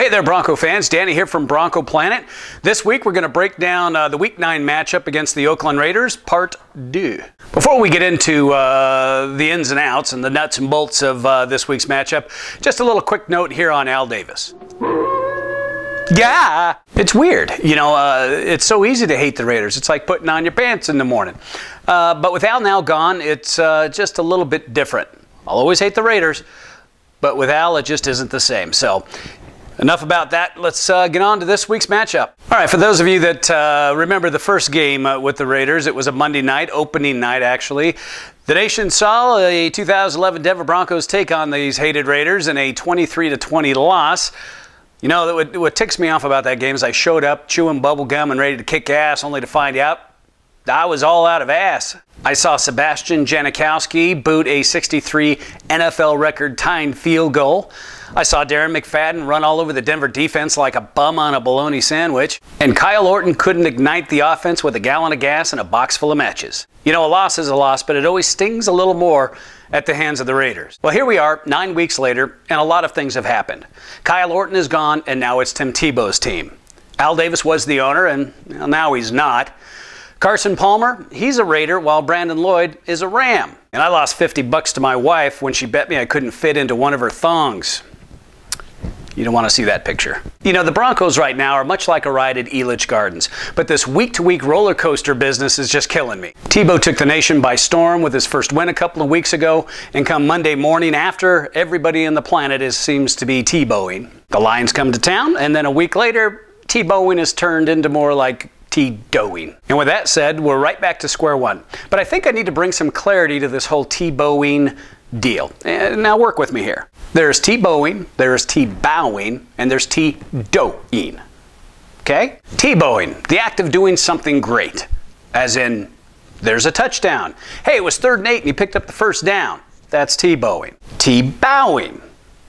Well, hey there, Bronco fans. Danny here from Bronco Planet. This week, we're going to break down the Week 9 matchup against the Oakland Raiders, Part 2. Before we get into the ins and outs and the nuts and bolts of this week's matchup, just a little quick note here on Al Davis. Yeah, it's weird. You know, it's so easy to hate the Raiders. It's like putting on your pants in the morning. But with Al now gone, it's just a little bit different. I'll always hate the Raiders, but with Al, it just isn't the same. So, enough about that. Let's get on to this week's matchup. All right, for those of you that remember the first game with the Raiders, it was a Monday night, opening night actually. The nation saw a 2011 Denver Broncos take on these hated Raiders in a 23-20 loss. You know, what ticks me off about that game is I showed up chewing bubble gum and ready to kick ass, only to find out I was all out of ass. I saw Sebastian Janikowski boot a 63 NFL record tying field goal. I saw Darren McFadden run all over the Denver defense like a bum on a bologna sandwich. And Kyle Orton couldn't ignite the offense with a gallon of gas and a box full of matches. You know, a loss is a loss, but it always stings a little more at the hands of the Raiders. Well, here we are, 9 weeks later, and a lot of things have happened. Kyle Orton is gone, and now it's Tim Tebow's team. Al Davis was the owner, and well, now he's not. Carson Palmer, he's a Raider, while Brandon Lloyd is a Ram. And I lost $50 to my wife when she bet me I couldn't fit into one of her thongs. You don't want to see that picture. You know, the Broncos right now are much like a ride at Elitch Gardens, but this week-to-week roller coaster business is just killing me. Tebow took the nation by storm with his first win a couple of weeks ago, and come Monday morning after, everybody on the planet seems to be Tebowing. The Lions come to town, and then a week later, Tebowing is turned into more like T-DOH-ing. And with that said, we're right back to square one. But I think I need to bring some clarity to this whole Tebowing deal. And now work with me here. There's Tebowing, there's Tebowing, and there's T-DOH-ing. Okay? Tebowing, the act of doing something great. As in, there's a touchdown. Hey, it was 3rd and 8 and he picked up the first down. That's Tebowing. Tebowing,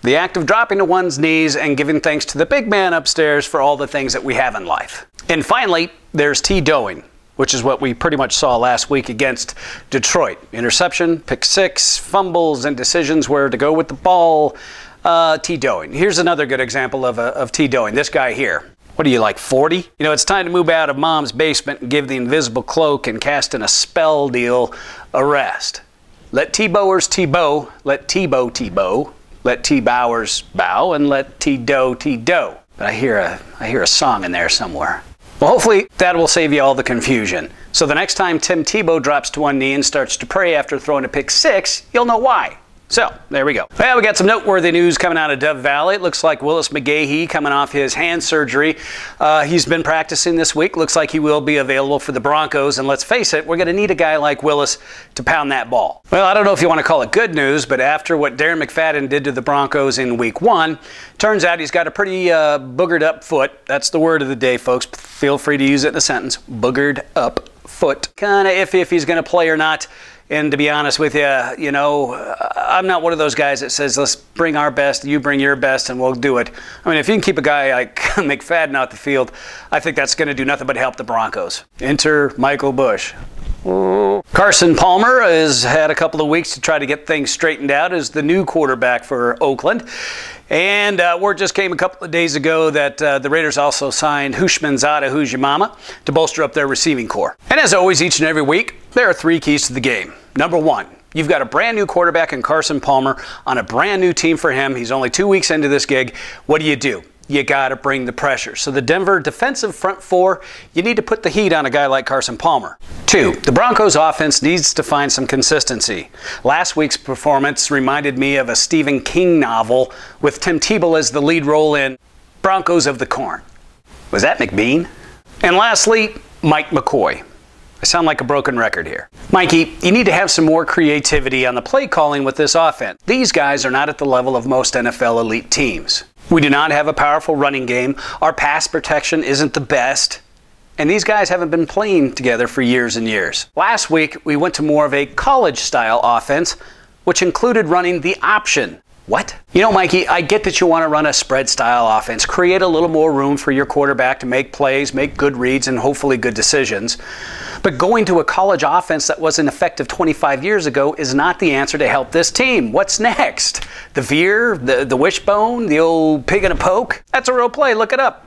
the act of dropping to one's knees and giving thanks to the big man upstairs for all the things that we have in life. And finally, there's T-DOH-ing, which is what we pretty much saw last week against Detroit. Interception, pick six, fumbles, and decisions where to go with the ball. T-DOH-ing. Here's another good example of T-DOH-ing. This guy here. What are you, like 40? You know, it's time to move out of mom's basement and give the invisible cloak and cast in a spell deal a rest. Let T-Bowers T-Bow, let Tebow T-Bow, let T-Bowers bow, and let T-Doh T-Doh. But I hear a song in there somewhere. Well, hopefully that will save you all the confusion. So the next time Tim Tebow drops to one knee and starts to pray after throwing a pick six, you'll know why. So, there we go. Well, we got some noteworthy news coming out of Dove Valley. It looks like Willis McGahee coming off his hand surgery. He's been practicing this week. Looks like he will be available for the Broncos. And let's face it, we're going to need a guy like Willis to pound that ball. Well, I don't know if you want to call it good news, but after what Darren McFadden did to the Broncos in Week 1, turns out he's got a pretty boogered up foot. That's the word of the day, folks. Feel free to use it in a sentence. Boogered up foot. Kind of iffy if he's going to play or not. And to be honest with you, you know, I'm not one of those guys that says, let's bring our best, you bring your best, and we'll do it. I mean, if you can keep a guy like McFadden out the field, I think that's going to do nothing but help the Broncos. Enter Michael Bush. Carson Palmer has had a couple of weeks to try to get things straightened out as the new quarterback for Oakland. And word just came a couple of days ago that the Raiders also signed Hushmanzada Hujimama to bolster up their receiving corps. And as always, each and every week, there are 3 keys to the game. Number 1, you've got a brand new quarterback in Carson Palmer on a brand new team for him. He's only 2 weeks into this gig. What do? You got to bring the pressure. So the Denver defensive front 4, you need to put the heat on a guy like Carson Palmer. 2, the Broncos offense needs to find some consistency. Last week's performance reminded me of a Stephen King novel with Tim Tebow as the lead role in Broncos of the Corn. Was that McBean? And lastly, Mike McCoy. I sound like a broken record here. Mikey, you need to have some more creativity on the play calling with this offense. These guys are not at the level of most NFL elite teams. We do not have a powerful running game. Our pass protection isn't the best. And these guys haven't been playing together for years and years. Last week, we went to more of a college-style offense, which included running the option. What? You know, Mikey, I get that you want to run a spread style offense, create a little more room for your quarterback to make plays, make good reads, and hopefully good decisions. But going to a college offense that wasn't effective 25 years ago is not the answer to help this team. What's next? The veer, the wishbone, the old pig in a poke? That's a real play. Look it up.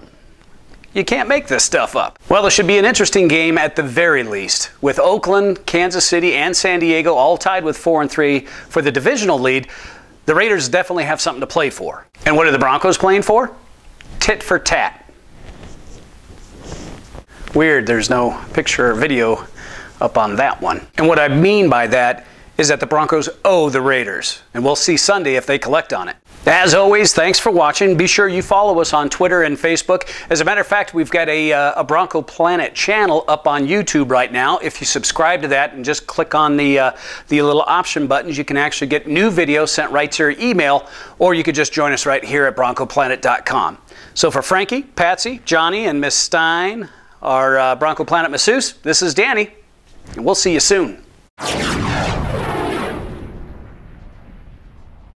You can't make this stuff up. Well, it should be an interesting game at the very least. With Oakland, Kansas City, and San Diego all tied with 4-3 for the divisional lead, the Raiders definitely have something to play for. And what are the Broncos playing for? Tit for tat. Weird, there's no picture or video up on that one. And what I mean by that is that the Broncos owe the Raiders. And we'll see Sunday if they collect on it. As always, thanks for watching. Be sure you follow us on Twitter and Facebook. As a matter of fact, we've got a Bronco Planet channel up on YouTube right now. If you subscribe to that and just click on the little option buttons, you can actually get new videos sent right to your email, or you could just join us right here at BroncoPlanet.com. So for Frankie, Patsy, Johnny, and Miss Stein, our Bronco Planet masseuse, this is Danny, and we'll see you soon.